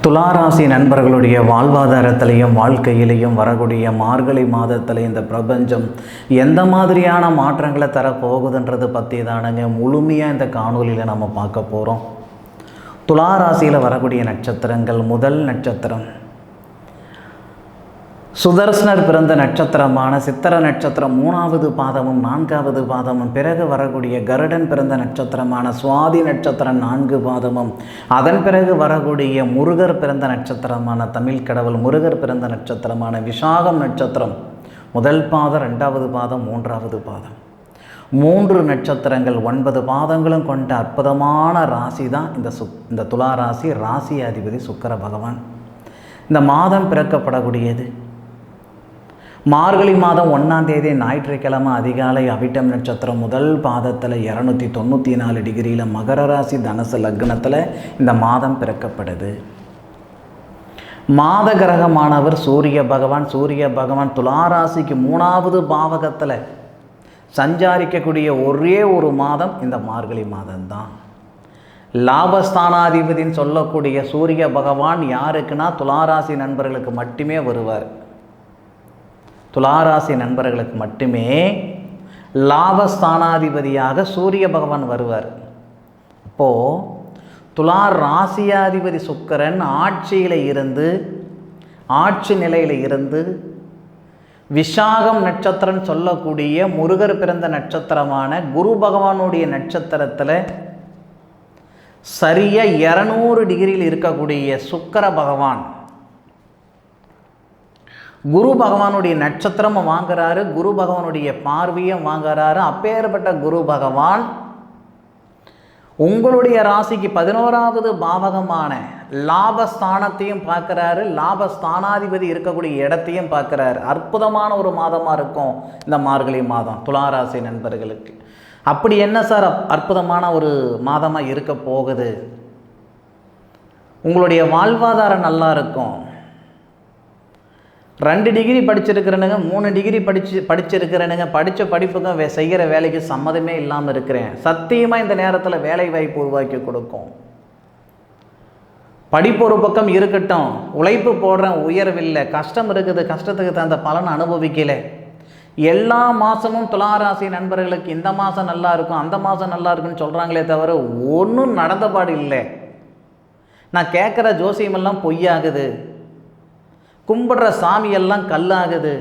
துளாராசி நண்பர்களுடைய வாழ்வாதாரத்திலையும் வாழ்க்கையிலையும் வரக்கூடிய மார்கழி மாதத்தில் இந்த பிரபஞ்சம் எந்த மாதிரியான மாற்றங்களை தரப்போகுதுன்றது பற்றி தானுங்க முழுமையாக இந்த காணொலியில் நம்ம பார்க்க போகிறோம். துளாராசியில் வரக்கூடிய நட்சத்திரங்கள், முதல் நட்சத்திரம் சுதர்சனர் பிறந்த நட்சத்திரமான சித்திர நட்சத்திரம் 3வது பாதமும் 4வது பாதமும், பிறகு வரக்கூடிய கருடன் பிறந்த நட்சத்திரமான சுவாதி நட்சத்திரம் 4 பாதமும், அதன் பிறகு வரக்கூடிய முருகர் பிறந்த நட்சத்திரமான தமிழ் கடவுள் முருகர் பிறந்த நட்சத்திரமான விசாகம் நட்சத்திரம் 1 பாதம், 2வது பாதம், 3வது பாதம், 3 நட்சத்திரங்கள் 9 பாதங்களும் கொண்ட அற்புதமான ராசி தான் இந்த துலா ராசி. ராசி அதிபதி சுக்கிர பகவான். இந்த மாதம் பிறக்கப்படக்கூடியது மார்கழி மாதம் 1ஆம் தேதி ஞாயிற்றுக்கிழமை அதிகாலை அவிட்டம் நட்சத்திரம் 1 பாதத்தில் 294 டிகிரியில் மகர ராசி தனுசு லக்னத்தில் இந்த மாதம் பிறக்கப்படுது. மாத கிரகமானவர் சூரிய பகவான். சூரிய பகவான் துளாராசிக்கு 3வது பாவகத்தில் சஞ்சாரிக்கக்கூடிய ஒரே ஒரு மாதம் இந்த மார்கழி மாதம்தான். லாபஸ்தானாதிபதினு சொல்லக்கூடிய சூரிய பகவான் யாருக்குன்னா துளாராசி நண்பர்களுக்கு மட்டுமே வருவார். துளாராசி நண்பர்களுக்கு மட்டுமே லாபஸ்தானாதிபதியாக சூரிய பகவான் வருவார். இப்போது துலா ராசியாதிபதி சுக்கிரன் ஆட்சி நிலையில் இருந்து விசாகம் நட்சத்திரம் சொல்லக்கூடிய முருகர் பிறந்த நட்சத்திரமான குரு பகவானுடைய நட்சத்திரத்தில் சரியாக 200 டிகிரியில் இருக்கக்கூடிய சுக்கிர பகவான் குரு பகவானுடைய நட்சத்திரமும் வாங்குறாரு, குரு பகவானுடைய பார்வையும் வாங்குறாரு. அப்பேற்பட்ட குரு பகவான் உங்களுடைய ராசிக்கு 11வது பாவகமான லாபஸ்தானத்தையும் பார்க்குறாரு, லாபஸ்தானாதிபதி இருக்கக்கூடிய இடத்தையும் பார்க்குறாரு. அற்புதமான ஒரு மாதமாக இருக்கும் இந்த மார்கழி மாதம் துளாராசி நண்பர்களுக்கு. அப்படி என்ன சார் அற்புதமான ஒரு மாதமாக இருக்க போகுது? உங்களுடைய வாழ்வாதாரம் நல்லா இருக்கும். 2 டிகிரி படிச்சிருக்கிறேனுங்க, 3 டிகிரி படிச்சிருக்கிறேனுங்க, படித்த படிப்புக்கும் செய்கிற வேலைக்கு சம்மதமே இல்லாமல் இருக்கிறேன். சத்தியமாக இந்த நேரத்தில் வேலை வாய்ப்பு உருவாக்கி கொடுக்கும். படிப்பு ஒரு பக்கம் இருக்கட்டும், உழைப்பு போடுறேன், உயர்வில்லை, கஷ்டம் இருக்குது, கஷ்டத்துக்கு தகுந்த பலன் அனுபவிக்கலை. எல்லா மாதமும் துளாராசி நண்பர்களுக்கு இந்த மாதம் நல்லா இருக்கும், அந்த மாதம் நல்லா இருக்குன்னு சொல்கிறாங்களே தவிர ஒன்றும் நடந்தபாடு இல்லை. நான் கேட்குற ஜோசியமெல்லாம் பொய்யாகுது, கும்பிடுற சாமியெல்லாம் கல்லாகுது,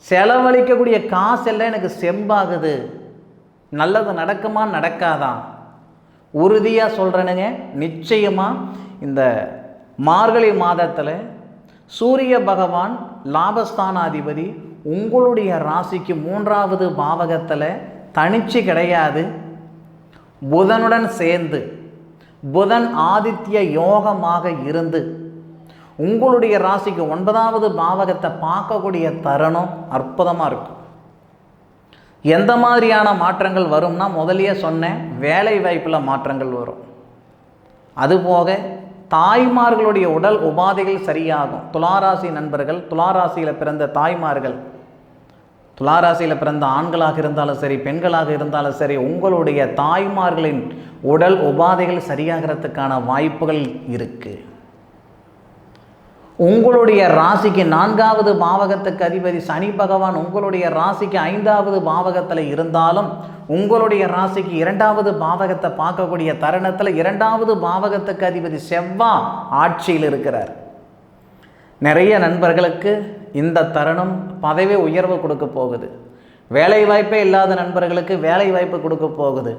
செலவழிக்கக்கூடிய காசெல்லாம் எனக்கு செம்பாகுது. நல்லது நடக்குமா நடக்காதா? உறுதியாக சொல்கிறேனுங்க, நிச்சயமாக இந்த மார்கழி மாதத்தில் சூரிய பகவான் லாபஸ்தானாதிபதி உங்களுடைய ராசிக்கு 3வது பாவகத்தில் தனிச்சு கிடையாது, புதனுடன் சேர்ந்து புதன் ஆதித்ய யோகமாக இருந்து உங்களுடைய ராசிக்கு 9வது பாவகத்தை பார்க்கக்கூடிய தருணம் அற்புதமாக இருக்கும். எந்த மாதிரியான மாற்றங்கள் வரும்னா, முதலியே சொன்னேன், வேலை வாய்ப்பில் மாற்றங்கள் வரும். அதுபோக தாய்மார்களுடைய உடல் உபாதைகள் சரியாகும். துளாராசி நண்பர்கள், துளாராசியில் பிறந்த தாய்மார்கள், துளாராசியில் பிறந்த ஆண்களாக இருந்தாலும் சரி, பெண்களாக இருந்தாலும் சரி, உங்களுடைய தாய்மார்களின் உடல் உபாதைகள் சரியாகிறதுக்கான வாய்ப்புகள் இருக்குது. உங்களுடைய ராசிக்கு 4வது பாவகத்துக்கு அதிபதி சனி பகவான் உங்களுடைய ராசிக்கு 5வது பாவகத்தில் இருந்தாலும் உங்களுடைய ராசிக்கு 2வது பாவகத்தை பார்க்கக்கூடிய தருணத்தில் 2வது பாவகத்துக்கு அதிபதி செவ்வாய் ஆட்சியில் இருக்கிறார். நிறைய நண்பர்களுக்கு இந்த தருணம் பதவி உயர்வு கொடுக்க போகுது. வேலை வாய்ப்பே இல்லாத நண்பர்களுக்கு வேலை வாய்ப்பு கொடுக்க போகுது.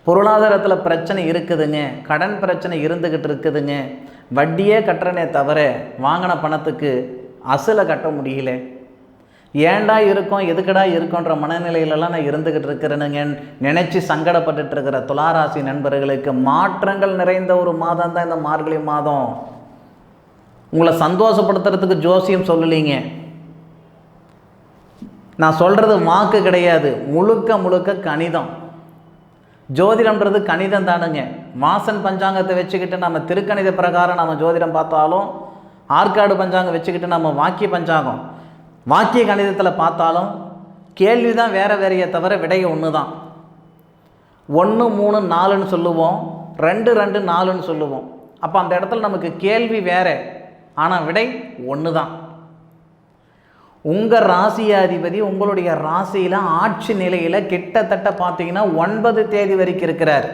பொருளாதாரத்தில் பிரச்சனை இருக்குதுங்க, கடன் பிரச்சனை இருந்துக்கிட்டு இருக்குதுங்க, வட்டியே கட்டுறனே தவிர வாங்கின பணத்துக்கு அசலை கட்ட முடியல, ஏண்டா இருக்கோம் எதுக்கடா இருக்கோன்ற மனநிலையிலலாம் நான் இருந்துக்கிட்டு இருக்கிறேனுங்க நினச்சி சங்கடப்பட்டுட்டு இருக்கிற துளாராசி நண்பர்களுக்கு மாற்றங்கள் நிறைந்த ஒரு மாதம் தான் இந்த மார்கழி மாதம். உங்களை சந்தோஷப்படுத்துறதுக்கு ஜோசியம் சொல்லலைங்க, நான் சொல்கிறது வாக்கு கிடையாது, முழுக்க கணிதம். ஜோதிடம்ன்றது கணிதம் தானுங்க. மாசன் பஞ்சாங்கத்தை வச்சுக்கிட்டு நம்ம திருக்கணித பிரகாரம் நம்ம ஜோதிடம் பார்த்தாலும், ஆற்காடு பஞ்சாங்கம் வச்சுக்கிட்டு நம்ம வாக்கிய கணிதத்தில் பார்த்தாலும் கேள்வி தான் வேறையே தவிர விடைய ஒன்று தான். 1 3 4ன்னு சொல்லுவோம், 2 2 4ன்னு சொல்லுவோம். அப்போ அந்த இடத்துல நமக்கு கேள்வி வேறு, ஆனால் விடை ஒன்று தான். உங்கள் ராசியாதிபதி உங்களுடைய ராசியில் ஆட்சி நிலையில் கிட்டத்தட்ட பார்த்தீங்கன்னா 9 தேதி வரைக்கும் இருக்கிறார்.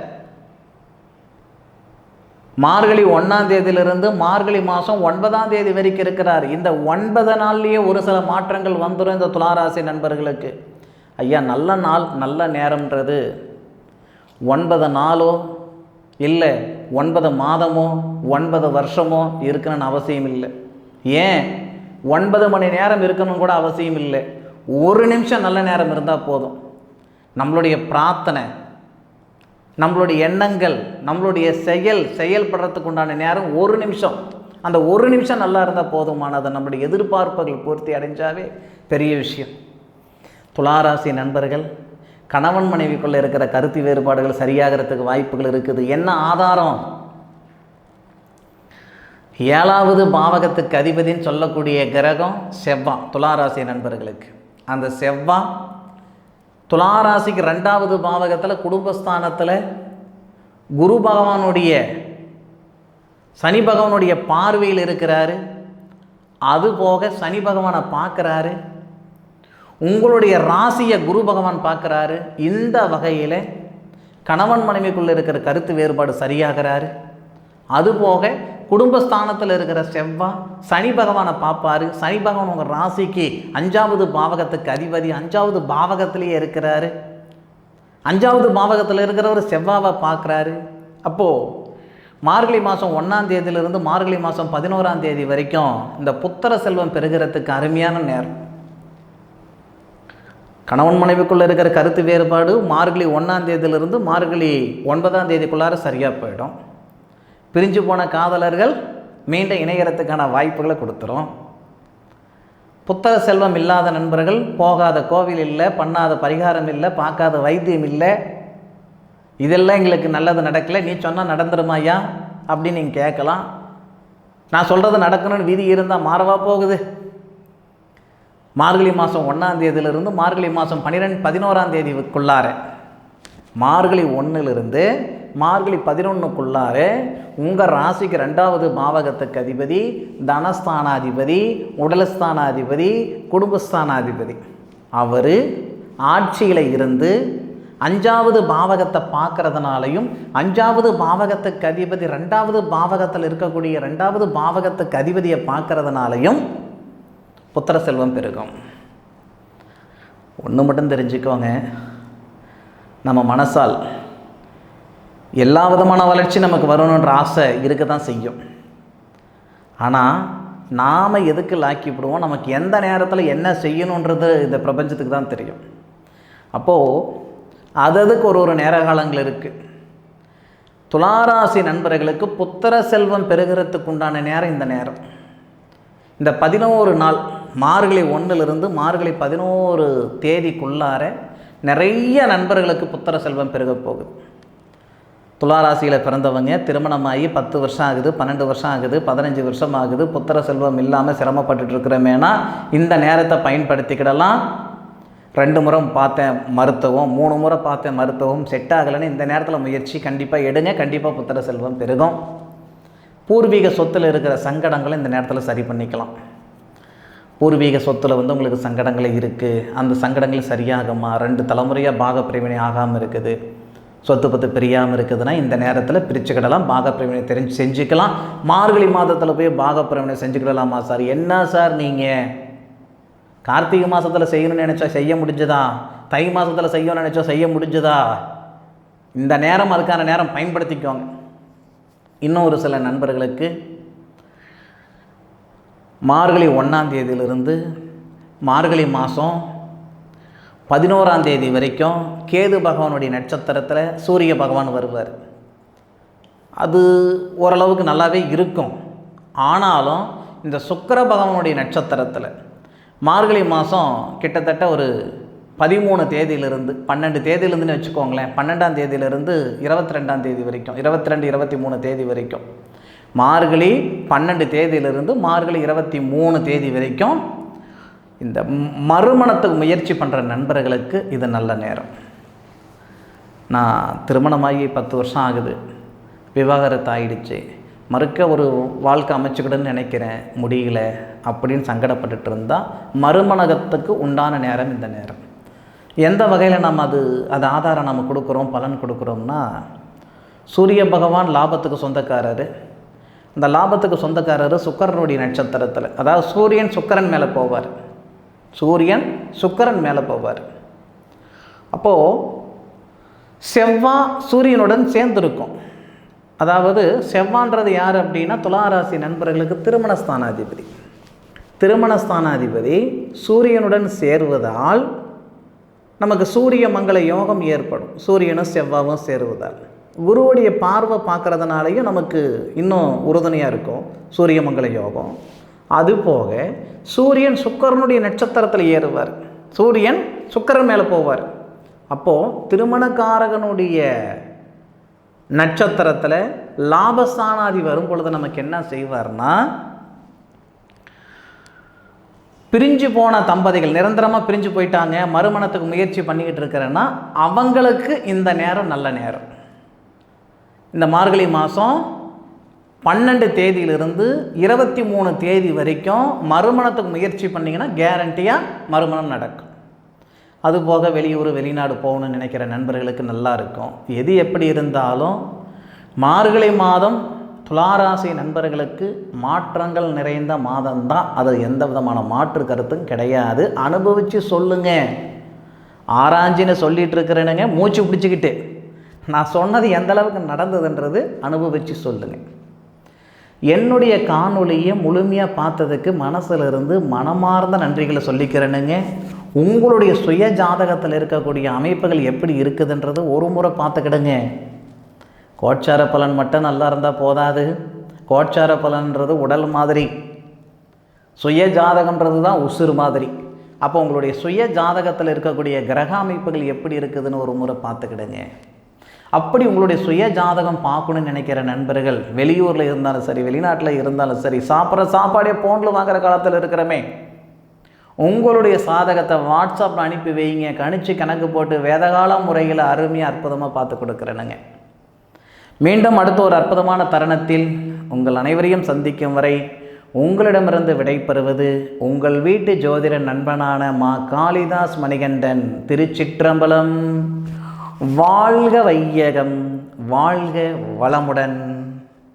மார்கழி 1ஆம் தேதியிலிருந்து மார்கழி மாதம் 9ஆம் தேதி வரைக்கும் இருக்கிறார். இந்த 9 நாள்லேயே ஒரு சில மாற்றங்கள் வந்துடும் இந்த துளாராசி நண்பர்களுக்கு. ஐயா, நல்ல நாள் நல்ல நேரம்ன்றது 9 நாளோ இல்லை 9 மாதமோ 9 வருஷமோ இருக்கணும்னு அவசியம் இல்லை. ஏன் 9 மணி நேரம் இருக்கணும் கூட அவசியம் இல்லை. ஒரு நிமிஷம் நல்ல நேரம் இருந்தால் போதும். நம்மளுடைய பிரார்த்தனை, நம்மளுடைய எண்ணங்கள், நம்மளுடைய செயல்படுறதுக்கு உண்டான நேரம் ஒரு நிமிஷம். அந்த ஒரு நிமிஷம் நல்லா இருந்தால் போதுமானது. நம்மளுடைய எதிர்பார்ப்புகள் பூர்த்தி அடைஞ்சாவே பெரிய விஷயம். துளாராசி நண்பர்கள், கணவன் மனைவிக்குள்ளே இருக்கிற கருத்து வேறுபாடுகள் சரியாகிறதுக்கு வாய்ப்புகள் இருக்குது. என்ன ஆதாரம்? 7வது பாவகத்துக்கு அதிபதின்னு சொல்லக்கூடிய கிரகம் செவ்வாய் துளாராசி நண்பர்களுக்கு. அந்த செவ்வாய் துளாராசிக்கு 2வது பாவகத்தில் குடும்பஸ்தானத்தில் குரு பகவானுடைய சனி பகவானுடைய பார்வையில் இருக்கிறாரு. அதுபோக சனி பகவானை பார்க்குறாரு. உங்களுடைய ராசியை குரு பகவான் பார்க்குறாரு. இந்த வகையில் கணவன் மனைவிக்குள்ளே இருக்கிற கருத்து வேறுபாடு சரியாகிறாரு. அதுபோக குடும்பஸ்தானத்தில் இருக்கிற செவ்வாய் சனி பகவானை பார்ப்பார். சனி பகவான் உங்கள் ராசிக்கு 5வது பாவகத்துக்கு அதிபதி, 5வது பாவகத்திலேயே இருக்கிறாரு. 5வது பாவகத்தில் இருக்கிறவர் செவ்வாவை பார்க்குறாரு. அப்போது மார்கழி மாதம் 1ஆம் தேதியிலிருந்து மார்கழி மாதம் 11ஆம் தேதி வரைக்கும் இந்த புத்திர செல்வம் பெறுகிறதுக்கு அருமையான நேரம். கணவன் மனைவிக்குள்ளே இருக்கிற கருத்து வேறுபாடு மார்கழி 1ஆம் தேதியிலிருந்து மார்கழி 9ஆம் தேதிக்குள்ளார சரியாக போயிடும். பிரிஞ்சு போன காதலர்கள் மீண்டும் இணையறதுக்கான வாய்ப்புகளை கொடுத்துரும். புத்திர செல்வம் இல்லாத நண்பர்கள் போகாத கோவில் இல்லை, பண்ணாத பரிகாரம் இல்லை, பார்க்காத வைத்தியம் இல்லை, இதெல்லாம் எங்களுக்கு நல்லது நடக்கலை, நீ சொன்னால் நடந்துருமாயா அப்படின்னு நீங்கள் கேட்கலாம். நான் சொல்கிறது நடக்கணும்னு விதி இருந்தால் மாறவா போகுது? மார்கழி மாதம் 1ஆம் தேதியிலிருந்து மார்கழி மாதம் 11ஆம் தேதிக்குள்ளார, மார்கழி 1லிருந்து மார்கழி 11க்குள்ளார உங்கள் ராசிக்கு 2வது பாவகத்துக்கு அதிபதி, தனஸ்தானாதிபதி, உடலஸ்தானாதிபதி, குடும்பஸ்தானாதிபதி அவர் ஆட்சியில் இருந்து 5வது பாவகத்தை பார்க்கறதுனாலையும் 5வது பாவகத்துக்கு அதிபதி 2வது பாவகத்தில் இருக்கக்கூடிய 2வது பாவகத்துக்கு அதிபதியை பார்க்கறதுனாலையும் புத்திர செல்வம் பெருகும். ஒன்று மட்டும் தெரிஞ்சுக்கோங்க, நம்ம மனசால் எல்லா விதமான வளர்ச்சி நமக்கு வரணுன்ற ஆசை இருக்க தான் செய்யும். ஆனால் நாம் எதுக்கு லாக்கிவிடுவோம், நமக்கு எந்த நேரத்தில் என்ன செய்யணுன்றது இந்த பிரபஞ்சத்துக்கு தான் தெரியும். அப்போது அதுக்கு ஒரு நேர காலங்கள் இருக்குது. துளாராசி நண்பர்களுக்கு புத்திர செல்வம் பெறுகிறதுக்கு உண்டான நேரம் இந்த நேரம். இந்த 11 நாள் மார்கழி 1லிருந்து மார்கழி 11 தேதிக்குள்ளார நிறைய நண்பர்களுக்கு புத்திர செல்வம் பெருக போகுது. துளாராசியில் பிறந்தவங்க திருமணமாகி 10 வருஷம் ஆகுது, 12 வருஷம் ஆகுது, 15 வருஷம் ஆகுது, புத்திர செல்வம் இல்லாமல் சிரமப்பட்டுட்டு இருக்கிறோமேனா இந்த நேரத்தை பயன்படுத்திக்கிடலாம். 2 முறை பார்த்தேன் மருத்துவம், 3 முறை பார்த்தேன் மருத்துவம், செட் ஆகலைன்னு இந்த நேரத்தில் முயற்சி கண்டிப்பாக எடுங்க. கண்டிப்பாக புத்திர செல்வம் பெருகும். பூர்வீக சொத்தில் இருக்கிற சங்கடங்களை இந்த நேரத்தில் சரி பண்ணிக்கலாம். பூர்வீக சொத்தில் உங்களுக்கு சங்கடங்களே இருக்குது, அந்த சங்கடங்கள் சரியாகுமா? 2 தலைமுறையாக பாகப்பிரிவினை ஆகாமல் இருக்குது, சொத்து பத்து பிரியாமல் இருக்குதுன்னா இந்த நேரத்தில் பிரிச்சுக்கிடலாம். பாகப்பிரிவினை செஞ்சுக்கலாம். மார்கழி மாதத்தில் போய் பாகப்பிரிவினை செஞ்சுக்கிடலாமா சார்? என்ன சார் நீங்கள் கார்த்திகை மாதத்தில் செய்யணும்னு நினச்சா செய்ய முடிஞ்சதா? தை மாதத்தில் செய்யணும்னு நினச்சா செய்ய முடிஞ்சதா? இந்த நேரம் அதுக்கான நேரம் பயன்படுத்திக்கோங்க. இன்னும் ஒரு சில நண்பர்களுக்கு மார்கழி 1ஆம் தேதியிலிருந்து மார்கழி மாதம் 11ஆம் தேதி வரைக்கும் கேது பகவானுடைய நட்சத்திரத்தில் சூரிய பகவான் வருவார். அது ஓரளவுக்கு நல்லாவே இருக்கும். ஆனாலும் இந்த சுக்கிர பகவானுடைய நட்சத்திரத்தில் மார்கழி மாதம் கிட்டத்தட்ட ஒரு 13 தேதியிலிருந்து 12 தேதியிலிருந்துன்னு வச்சுக்கோங்களேன், 12ஆம் தேதியிலிருந்து 22ஆம் தேதி வரைக்கும், 22, 23 தேதி வரைக்கும், மார்கழி 12 தேதியிலிருந்து மார்கழி 23 தேதி வரைக்கும் இந்த மறுமணத்துக்கு முயற்சி பண்ணுற நண்பர்களுக்கு இது நல்ல நேரம். நான் திருமணமாகி 10 வருஷம் ஆகுது, விவாகரத்து ஆகிடுச்சு, மறுக்க ஒரு வாழ்க்கை அமைச்சுக்கிடுன்னு நினைக்கிறேன், முடியல அப்படின்னு சங்கடப்பட்டுட்டு இருந்தால் மறுமணகத்துக்கு உண்டான நேரம் இந்த நேரம். எந்த வகையில் நம்ம அது ஆதாரம் நம்ம கொடுக்குறோம், பலன் கொடுக்குறோம்னா, சூரிய பகவான் லாபத்துக்கு சொந்தக்காரர். அந்த லாபத்துக்கு சொந்தக்காரர் சுக்கிரனுடைய நட்சத்திரத்தில், அதாவது சூரியன் சுக்கிரன் மேலே போவார். சூரியன் சுக்கிரன் மேலே போவார். அப்போது செவ்வாய் சூரியனுடன் சேர்ந்துருக்கும். அதாவது செவ்வான்றது யார் அப்படின்னா துளாராசி நண்பர்களுக்கு திருமணஸ்தானாதிபதி. திருமணஸ்தானாதிபதி சூரியனுடன் சேருவதால் நமக்கு சூரிய மங்கள யோகம் ஏற்படும். சூரியனும் செவ்வாவும் சேருவதால் குருவுடைய பார்வை பார்க்குறதுனாலையும் நமக்கு இன்னும் உறுதுணையாக இருக்கும் சூரிய மங்கள யோகம். அதுபோக சூரியன் சுக்கிரனுடைய நட்சத்திரத்தில் ஏறுவார். சூரியன் சுக்கிரன் மேலே போவார். அப்போது திருமணக்காரகனுடைய நட்சத்திரத்தில் லாபஸ்தானாதி வரும் பொழுது நமக்கு என்ன செய்வார்னா, பிரிஞ்சு போன தம்பதிகள் நிரந்தரமாக பிரிஞ்சு போயிட்டாங்க, மறுமணத்துக்கு முயற்சி பண்ணிக்கிட்டு இருக்கிறேன்னா அவங்களுக்கு இந்த நேரம் நல்ல நேரம். இந்த மார்கழி மாதம் 12 தேதியிலிருந்து 23 தேதி வரைக்கும் மறுமணத்துக்கு முயற்சி பண்ணிங்கன்னா கேரண்டியாக மறுமணம் நடக்கும். அதுபோக வெளியூர் வெளிநாடு போகணும்னு நினைக்கிற நண்பர்களுக்கு நல்லா இருக்கும். எது எப்படி இருந்தாலும் மார்கழி மாதம் துளாராசி நண்பர்களுக்கு மாற்றங்கள் நிறைந்த மாதம்தான். அது எந்த விதமான மாற்று கருத்தும் கிடையாது. அனுபவித்து சொல்லுங்கள். ஆராய்ச்சின்னு சொல்லிகிட்டு இருக்கிறேனுங்க மூச்சு பிடிச்சிக்கிட்டு. நான் சொன்னது எந்த அளவுக்கு நடந்ததுன்றது அனுபவித்து சொல்லுங்கள். என்னுடைய காணொலியை முழுமையாக பார்த்ததுக்கு மனசிலிருந்து மனமார்ந்த நன்றிகளை சொல்லிக்கிறேனுங்க. உங்களுடைய சுய ஜாதகத்தில் இருக்கக்கூடிய அமைப்புகள் எப்படி இருக்குதுன்றது ஒரு முறை பார்த்துக்கிடுங்க. கோட்சார பலன் மட்டும் நல்லா இருந்தால் போதாது. கோட்சார பலன்றது உடல் மாதிரி, சுய ஜாதகன்றது தான் உசுறு மாதிரி. அப்போ உங்களுடைய சுய ஜாதகத்தில் இருக்கக்கூடிய கிரக அமைப்புகள் எப்படி இருக்குதுன்னு ஒரு முறை பார்த்துக்கிடுங்க. அப்படி உங்களுடைய சுய ஜாதகம் பார்க்கணுன்னு நினைக்கிற நண்பர்கள் வெளியூரில் இருந்தாலும் சரி, வெளிநாட்டில் இருந்தாலும் சரி, சாப்பிட்ற சாப்பாடே ஃபோனில் வாங்குகிற காலத்தில் இருக்கிறமே, உங்களுடைய சாதகத்தை வாட்ஸ்அப்பில் அனுப்பி வைங்க. கணிச்சு கணக்கு போட்டு வேதகால முறையில் அருமையாக அற்புதமாக பார்த்து கொடுக்குறேனுங்க. மீண்டும் அடுத்த ஒரு அற்புதமான தருணத்தில் உங்கள் அனைவரையும் சந்திக்கும் வரை உங்களிடமிருந்து விடைபெறுவது உங்கள் வீட்டு ஜோதிட நண்பனான மா காளிதாஸ் மணிகண்டன். திருச்சிற்றம்பலம். வாழ்க வையகம், வாழ்க வளமுடன்.